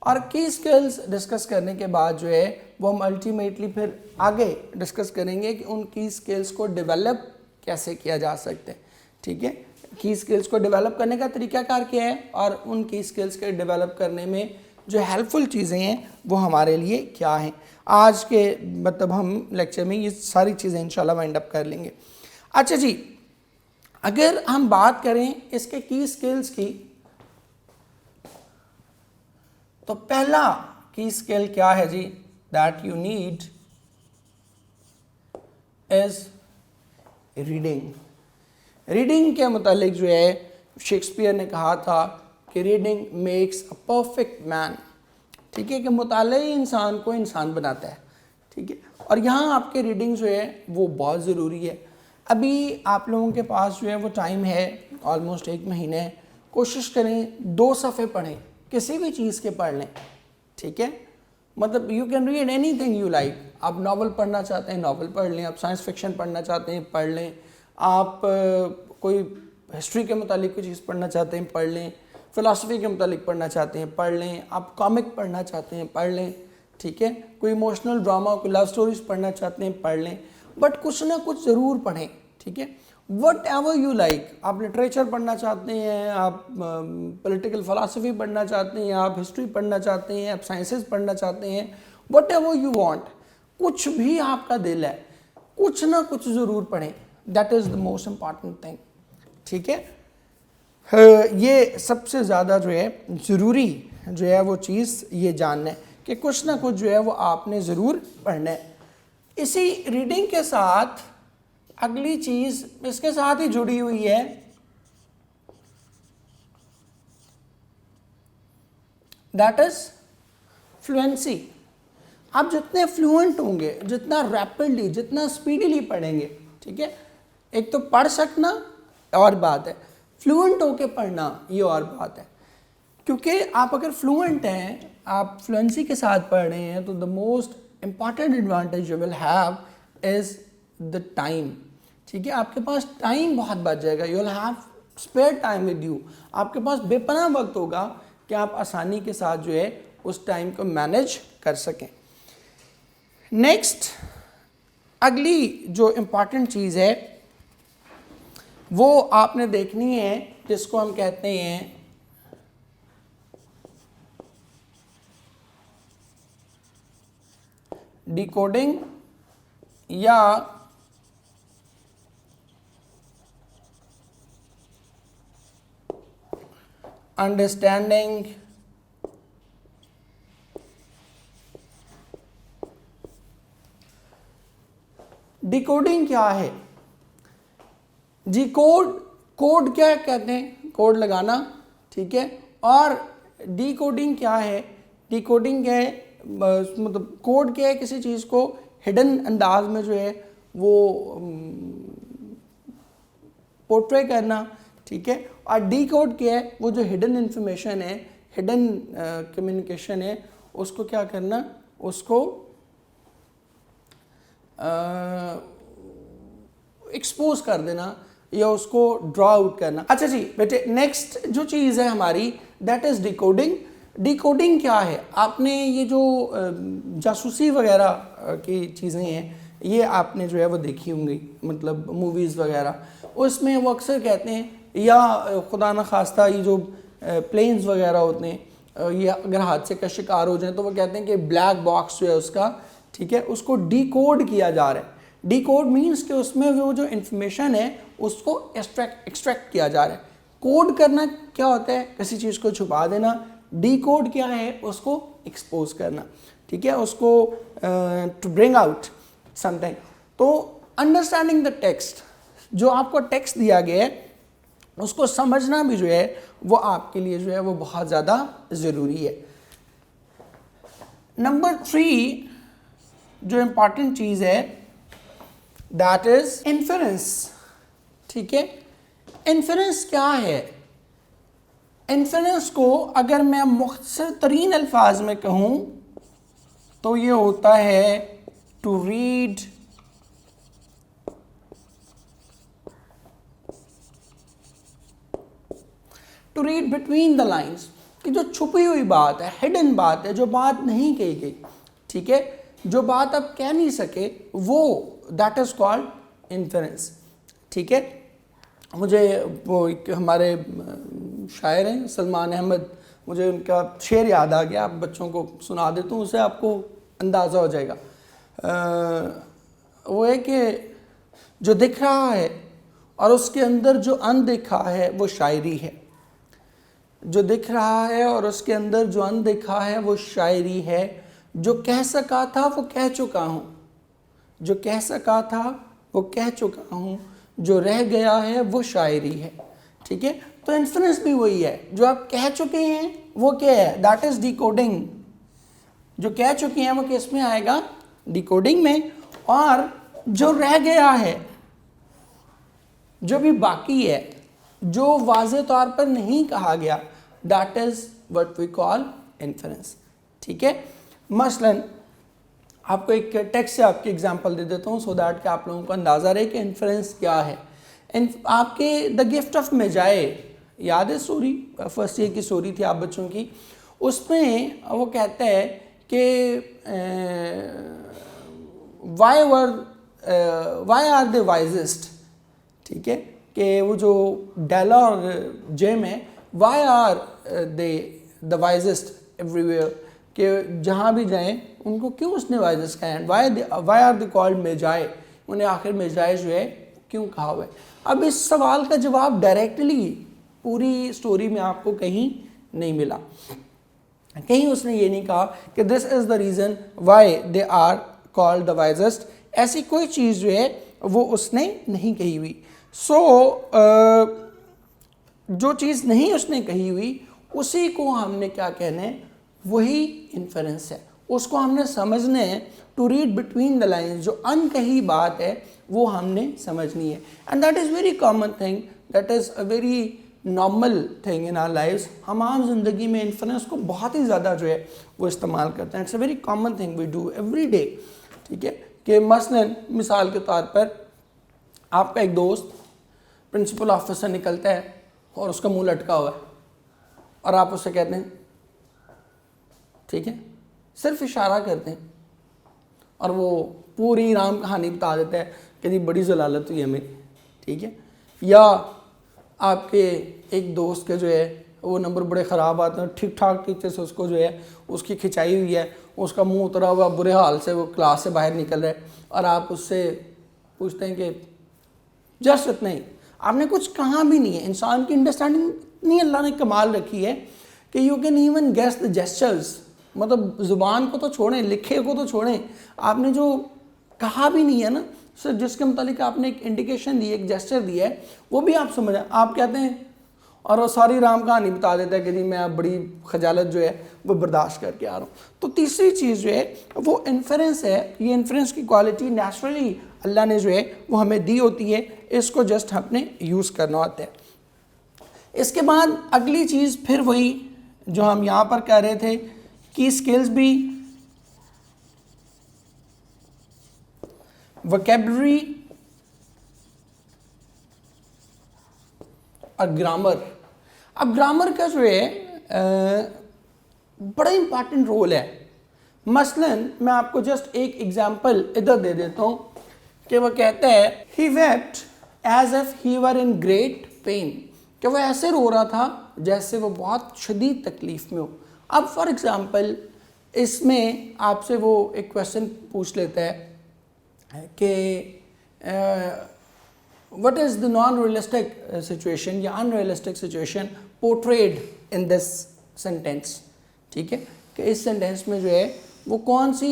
और की स्किल्स डिस्कस करने के बाद जो है वो हम अल्टीमेटली फिर आगे डिस्कस करेंगे कि उन की स्किल्स को डेवलप कैसे किया जा सकता है। ठीक है, की स्किल्स को डेवलप करने का तरीकाकार क्या है, और उन की स्किल्स के डेवलप करने में जो हेल्पफुल चीज़ें हैं वो हमारे लिए क्या हैं। आज के मतलब हम लेक्चर में ये सारी चीज़ें इंशाल्लाह वाइंड अप कर लेंगे। अच्छा जी, अगर हम बात करें इसके की स्किल्स की, तो पहला की स्किल क्या है जी, that you need is reading. Reading के मुतालिक जो है शेक्सपियर ने कहा था कि reading makes a perfect man. ठीक है, कि मुताला ही इंसान को इंसान बनाता है। ठीक है, और यहाँ आपके रीडिंग जो है वो बहुत ज़रूरी है। अभी आप लोगों के पास जो है वो टाइम है, ऑलमोस्ट 1 महीने है, कोशिश करें 2 सफ़े पढ़ें, किसी भी चीज़ के पढ़ लें। ठीक है, मतलब you can read any thing you like. आप नावल पढ़ना चाहते हैं नावल पढ़ लें, आप साइंस फिक्शन पढ़ना चाहते हैं पढ़ लें, आप कोई हिस्ट्री के मुतालिक कोई चीज़ पढ़ना चाहते हैं पढ़ लें, फ़िलासफ़ी के मुतालिक पढ़ना चाहते हैं पढ़ लें, आप कॉमिक पढ़ना चाहते हैं पढ़ लें। ठीक है, कोई इमोशनल ड्रामा, कोई लव स्टोरीज पढ़ना चाहते हैं पढ़ लें, बट कुछ ना कुछ ज़रूर पढ़ें। ठीक है, वट एवर यू लाइक, आप लिटरेचर पढ़ना चाहते हैं, आप पॉलिटिकल फ़िलासफ़ी पढ़ना चाहते हैं, आप हिस्ट्री पढ़ना चाहते हैं, आप साइंसेस पढ़ना चाहते हैं, वट एवर यू वांट, कुछ भी आपका दिल है, कुछ ना कुछ ज़रूर पढ़ें। That is the most important thing. ठीक है, ये सबसे ज़्यादा जो है ज़रूरी जो है वो चीज़ ये जानना है कि कुछ ना कुछ जो है वो आपने ज़रूर पढ़ना है। इसी रीडिंग के साथ अगली चीज़ इसके साथ ही जुड़ी हुई है, दैट इज़ फ्लुएंसी। आप जितने फ्लुएंट होंगे, जितना रैपिडली, जितना स्पीडीली पढ़ेंगे, ठीक है, एक तो पढ़ सकना और बात है, फ्लुएंट होके पढ़ना ये और बात है। क्योंकि आप अगर फ्लुएंट हैं, आप फ्लुएंसी के साथ पढ़ रहे हैं, तो the most important advantage you will have is the time. ठीक है, आपके पास टाइम बहुत बच जाएगा, you will have spare time with you. आपके पास बेपनाह वक्त होगा कि आप आसानी के साथ जो है उस टाइम को मैनेज कर सकें। नेक्स्ट, अगली जो इम्पॉर्टेंट चीज़ है वो आपने देखनी है, जिसको हम कहते हैं डिकोडिंग या अंडरस्टैंडिंग डिकोडिंग क्या है जी? कोड क्या कहते हैं? कोड लगाना, ठीक है। और डिकोडिंग क्या है? डिकोडिंग क्या है, मतलब कोड क्या है? किसी चीज़ को हिडन अंदाज में जो है वो पोर्ट्रे करना, ठीक है। और डिकोड क्या है? वो जो हिडन इंफॉर्मेशन है, हिडन कम्युनिकेशन है, उसको क्या करना? उसको एक्सपोज कर देना या उसको ड्रॉ आउट करना। अच्छा जी बेटे, नेक्स्ट जो चीज़ है हमारी, दैट इज़ डिकोडिंग। डिकोडिंग क्या है? आपने ये जो जासूसी वगैरह की चीज़ें हैं, ये आपने जो है वो देखी होंगी, मतलब मूवीज़ वगैरह, उसमें वो अक्सर कहते हैं, या खुदा न खास्ता ये जो प्लेन्स वगैरह होते हैं, ये अगर हादसे का शिकार हो जाए तो वो कहते हैं कि ब्लैक बॉक्स जो है उसका, ठीक है, उसको डिकोड किया जा रहा है। डिकोड मीन्स कि उसमें वो जो इन्फॉर्मेशन है उसको एक्सट्रैक्ट किया जा रहा है। कोड करना क्या होता है? किसी चीज़ को छुपा देना। डिकोड क्या है? उसको एक्सपोज करना, ठीक है, उसको टू ब्रिंग आउट समथिंग। तो अंडरस्टैंडिंग द टेक्स्ट, जो आपको टेक्स्ट दिया गया है उसको समझना भी जो है वो आपके लिए जो है वो बहुत ज़्यादा ज़रूरी है। नंबर 3 जो इम्पॉर्टेंट चीज़ है, दैट इज इन्फरेंस, ठीक है। इन्फरेंस क्या है? इन्फरेंस को अगर मैं मुख्तसर तरीन अल्फाज में कहूँ तो ये होता है to read between the lines, कि जो छुपी हुई बात है, हिडन बात है, जो बात नहीं कही गई, ठीक है, जो बात आप कह नहीं सके, वो दैट इज कॉल्ड इन्फरेंस, ठीक है। मुझे वो एक हमारे शायर हैं सलमान अहमद, मुझे उनका शेर याद आ गया, आप बच्चों को सुना देता हूँ, उससे आपको अंदाज़ा हो जाएगा। वो है कि जो दिख रहा है और उसके अंदर जो अनदेखा है वो शायरी है। जो दिख रहा है और उसके अंदर जो अनदेखा है वो शायरी है। जो कह सका था वो कह चुका हूँ, जो कह सका था वो कह चुका हूँ, जो रह गया है वो शायरी है, ठीक है। तो इन्फरेंस भी वही है, जो आप कह चुके हैं वो क्या है? That is decoding. जो कह चुके हैं वो किस में आएगा? डिकोडिंग में। और जो रह गया है, जो भी बाकी है, जो वाज़े तौर पर नहीं कहा गया, that is what we call inference, ठीक है। मसलन आपको एक टेक्स्ट से आपकी एग्जांपल दे देता हूँ सो दैट कि आप लोगों को अंदाज़ा रहे कि इन्फरेंस क्या है। आपके द गिफ्ट ऑफ मेजाए याद है स्टोरी, फर्स्ट ईयर की स्टोरी थी आप बच्चों की, उसमें वो कहता है कि वाई आर दे वाइजेस्ट, ठीक है, कि वो जो डेला और जेम है, why are they the wisest everywhere, कि जहाँ भी जाएं उनको क्यों उसने वाइजेस्ट कहा है, वाई आर दे कॉल्ड मेजाए, उन्हें आखिर मेजाए जो है क्यों कहा हुआ है। अब इस सवाल का जवाब डायरेक्टली पूरी स्टोरी में आपको कहीं नहीं मिला, कहीं उसने ये नहीं कहा कि this is the reason why they are called the wisest, ऐसी कोई चीज़ जो है वो उसने नहीं कही हुई। जो चीज़ नहीं उसने कही हुई उसी को हमने क्या कहना है, वही इन्फरेंस है, उसको हमने समझना है। To read between the lines, जो अनकही बात है वो हमने समझनी है। And that is very common thing, that is a very normal thing in our lives. हम आम जिंदगी में इन्फरेंस को बहुत ही ज़्यादा जो है वो इस्तेमाल करते हैं। It's a very common thing we do every day, ठीक है। कि मसलन मिसाल के तौर पर आपका एक दोस्त प्रिंसिपल ऑफिस से निकलता है और उसका मुंह लटका हुआ है और आप उससे कहते हैं, ठीक है, सिर्फ इशारा करते हैं और वो पूरी राम कहानी बता देता है कि जी बड़ी जलालत हुई है मेरी, ठीक है। या आपके एक दोस्त के जो है वो नंबर बड़े ख़राब आते हैं, ठीक ठाक टीचर से उसको जो है उसकी खिंचाई हुई है, उसका मुंह उतरा हुआ बुरे हाल से वो क्लास से बाहर निकल रहा है और आप उससे पूछते हैं कि जस्ट इतना ही, आपने कुछ कहा भी नहीं है। इंसान की अंडरस्टैंडिंग इतनी अल्लाह ने कमाल रखी है कि you can even guess the gestures, मतलब ज़ुबान को तो छोड़ें, लिखे को तो छोड़ें, आपने जो कहा भी नहीं है ना, सिर्फ जिसके मुतालिक आपने एक इंडिकेशन दी, एक जेस्चर दिया है, वो भी आप समझ, आप कहते हैं और वो सारी राम कहानी बता देता है कि जी मैं अब बड़ी खजालत जो है वो बर्दाश्त करके आ रहा हूँ। तो तीसरी चीज़ जो है वो इन्फ्रेंस है। ये इन्फ्रेंस की क्वालिटी नेचुरली अल्लाह ने जो है वो हमें दी होती है, इसको जस्ट हमने यूज़ करना होता है। इसके बाद अगली चीज़ फिर वही जो हम यहाँ पर कह रहे थे कि स्किल्स भी, वोकैबुलरी और ग्रामर। अब ग्रामर का जो है बड़ा इंपॉर्टेंट रोल है। मसलन मैं आपको जस्ट एक एग्जांपल इधर दे देता हूँ कि वो कहता है he wept as if he were in great pain, कि वो ऐसे रो रहा था जैसे वो बहुत शदीद तकलीफ में हो। अब फॉर एग्जांपल इसमें आपसे वो एक क्वेश्चन पूछ लेता है कि what is the non-realistic situation या unrealistic situation portrayed in this sentence, ठीक है, कि इस सेंटेंस में जो है वो कौन सी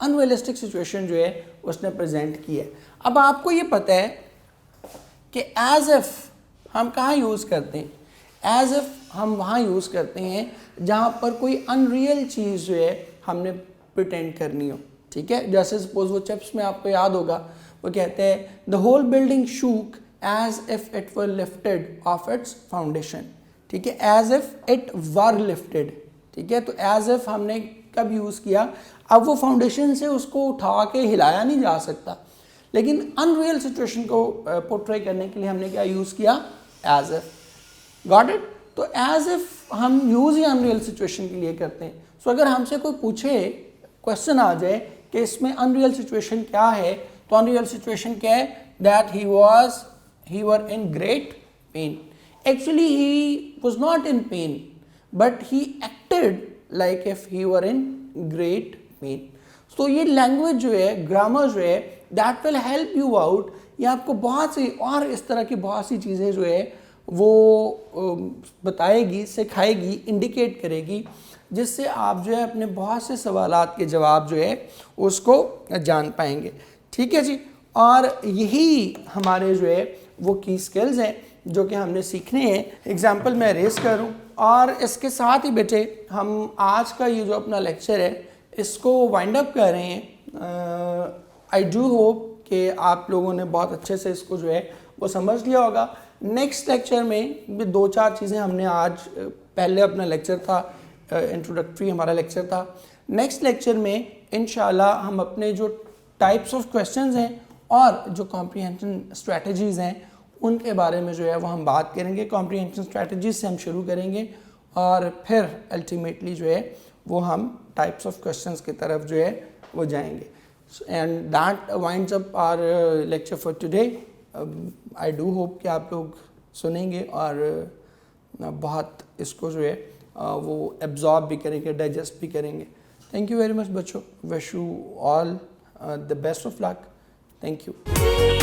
अनरियलिस्टिक सिचुएशन जो है उसने प्रेजेंट की है। अब आपको ये पता है कि एज इफ हम कहाँ यूज़ करते हैं, एज इफ हम वहाँ यूज़ करते हैं जहाँ पर कोई अनरियल चीज़ जो है हमने प्रिटेंड करनी हो, ठीक है। जैसे सपोज वो चिप्स में आपको याद होगा वो कहते हैं the whole building shook as if it were lifted off its foundation, ठीक है, as if it were lifted, ठीक है। तो एज इफ हमने कब यूज़ किया, अब वो फाउंडेशन से उसको उठा के हिलाया नहीं जा सकता, लेकिन अनरियल सिचुएशन को पोर्ट्रे करने के लिए हमने क्या यूज़ किया, एज इफ। Got it. तो एज इफ हम यूज़ ही अनरियल सिचुएशन के लिए करते हैं। सो अगर हमसे कोई पूछे, क्वेश्चन आ जाए कि इसमें अनरियल सिचुएशन क्या है, तो अनरियल सिचुएशन क्या है, that he were in great pen. Actually he was not in pen but he acted like if he were in great pen. तो ये लैंग्वेज जो है, ग्रामर जो है, that will help you out. ये आपको बहुत सी और इस तरह की बहुत सी चीज़ें जो है वो बताएगी, सिखाएगी, इंडिकेट करेगी, जिससे आप जो है अपने बहुत से सवालात के जवाब जो है उसको जान पाएंगे, ठीक है जी। और यही हमारे जो है वो की स्किल्स हैं जो कि हमने सीखने हैं। एग्जाम्पल मैं रेस करूं और इसके साथ ही बेटे हम आज का ये जो अपना लेक्चर है इसको वाइंड अप कर रहे हैं। आई डू होप कि आप लोगों ने बहुत अच्छे से इसको जो है वो समझ लिया होगा। नेक्स्ट लेक्चर में भी 2-4 चीज़ें हमने आज, पहले अपना लेक्चर था इंट्रोडक्टरी हमारा लेक्चर था, नेक्स्ट लेक्चर में इंशाल्लाह हम अपने जो टाइप्स ऑफ क्वेश्चंस हैं और जो कॉम्प्रीहेंशन स्ट्रेटजीज़ हैं उनके बारे में जो है वो हम बात करेंगे। कॉम्प्रीहेंशन स्ट्रेटजीज से हम शुरू करेंगे और फिर अल्टीमेटली जो है वो हम टाइप्स ऑफ क्वेश्चंस की तरफ जो है वो जाएंगे। And that winds up our lecture for today. I do hope कि आप लोग सुनेंगे और बहुत इसको जो है वो एब्जॉर्ब भी करेंगे, डाइजेस्ट भी करेंगे। थैंक यू वेरी मच बच्चों, wish you all the best of luck. Thank you.